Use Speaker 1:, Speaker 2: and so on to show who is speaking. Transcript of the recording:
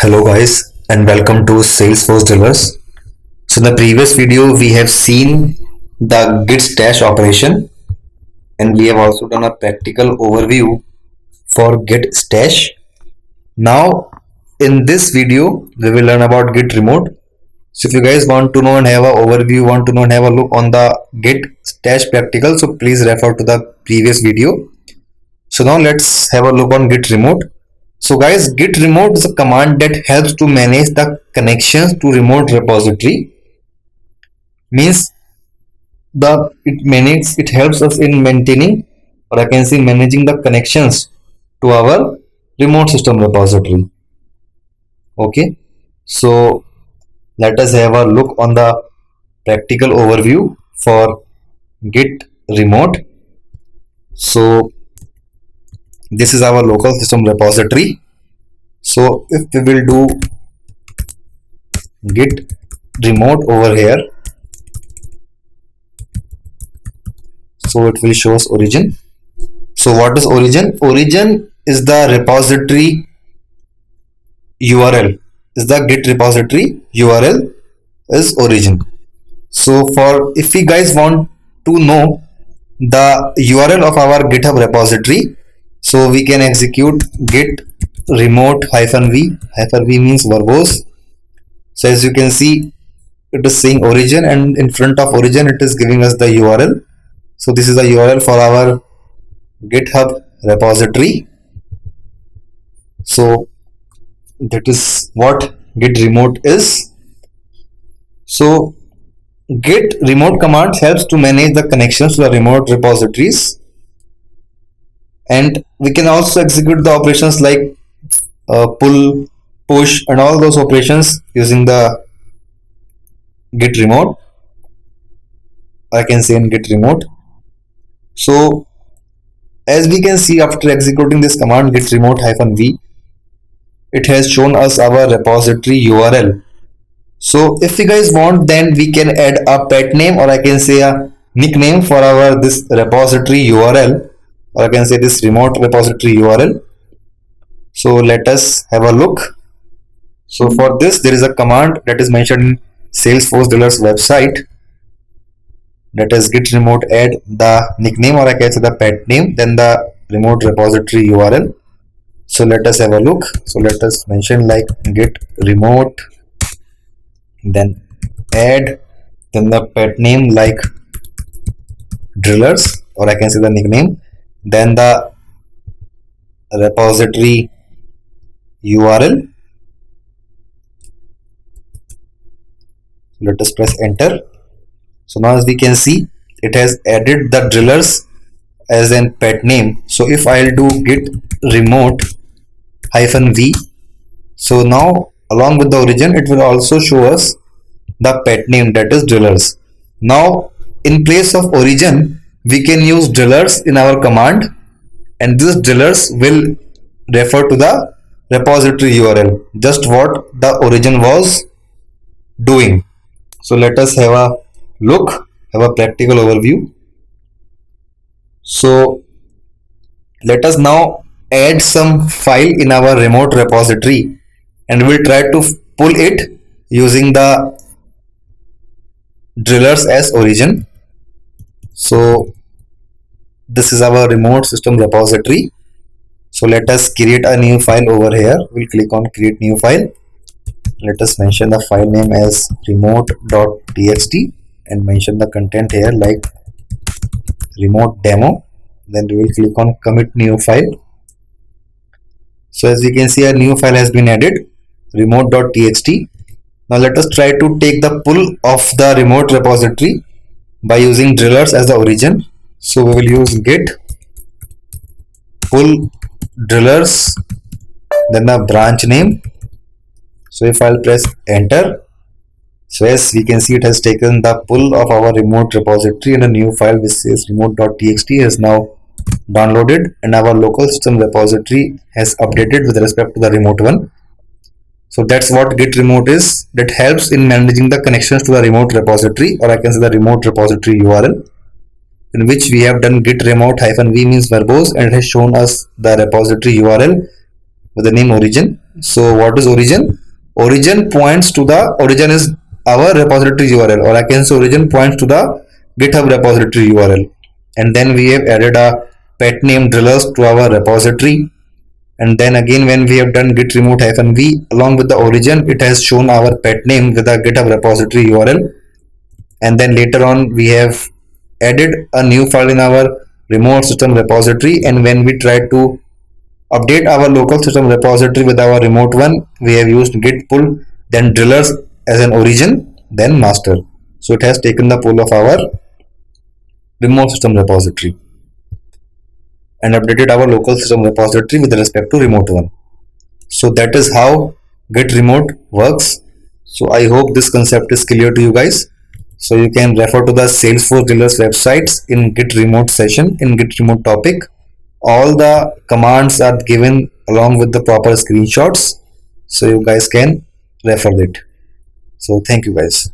Speaker 1: Hello guys and welcome to Salesforce Dealers. So in the previous video we have seen the Git stash operation and we have also done a practical overview for Git stash. Now in this video we will learn about Git remote. So if you guys want to know and have an overview, want to know and have a look on the Git stash practical, so please refer to the previous video. So now let's have a look on Git remote. So guys, git remote is a command that helps to manage the connections to remote repository. Means it helps us in maintaining, or I can say managing the connections to our remote system repository. Okay, so let us have a look on the practical overview for git remote. So this is our local system repository. So if we will do git remote over here, so it will show us origin. So what is origin? Origin is the repository URL, is the git repository URL is origin. So for if we guys want to know the URL of our GitHub repository, so we can execute git remote -v means verbose. So as you can see, it is saying origin, and in front of origin it is giving us the URL. So this is the URL for our GitHub repository. So that is what git remote is. So git remote command helps to manage the connections to the remote repositories, and we can also execute the operations like pull, push, and all those operations using the git remote. I can say in git remote. So as we can see, after executing this command git remote -v, it has shown us our repository URL. So if you guys want, then we can add a pet name, or I can say a nickname for our this repository URL, or I can say this remote repository URL. So let us have a look. So for this, there is a command that is mentioned in Salesforce Dealers website, that is git remote add the nickname, or I can say the pet name, then the remote repository URL. So let us have a look. So let us mention like git remote, then add, then the pet name like drillers, or I can say the nickname, then the repository URL. Let us press enter. So now as we can see, it has added the drillers as an pet name. So if I'll do git remote -v, so now along with the origin, it will also show us the pet name, that is drillers. Now in place of origin, we can use drillers in our command, and these drillers will refer to the repository URL, just what the origin was doing. So let us have a look, have a practical overview. So let us now add some file in our remote repository, and we'll try to pull it using the drillers as origin. So this is our remote system repository. So let us create a new file over here. We'll click on create new file. Let us mention the file name as remote.txt and mention the content here like remote demo. Then we will click on commit new file. So as we can see, a new file has been added, remote.txt. Now let us try to take the pull of the remote repository by using drillers as the origin. So we will use git pull drillers, then the branch name. So if I'll press enter, so as we can see, it has taken the pull of our remote repository, and a new file which says remote.txt is now downloaded, and our local system repository has updated with respect to the remote one. So that's what git remote is. That helps in managing the connections to the remote repository, or I can say the remote repository URL, in which we have done git remote -v means verbose, and it has shown us the repository URL with the name origin. So what is origin? Origin points to the origin is our repository URL, or I can say origin points to the GitHub repository URL. And then we have added a pet name drillers to our repository. And then again, when we have done git remote -v along with the origin, it has shown our pet name with the GitHub repository URL. And then later on, we have added a new file in our remote system repository. And when we try to update our local system repository with our remote one, we have used git pull, then drillers as an origin, then master. So it has taken the pull of our remote system repository and updated our local system repository with respect to remote one. So that is how git remote works. So I hope this concept is clear to you guys. So you can refer to the Salesforce Drillers websites in git remote session, in git remote topic. All the commands are given along with the proper screenshots, so you guys can refer it. So thank you guys.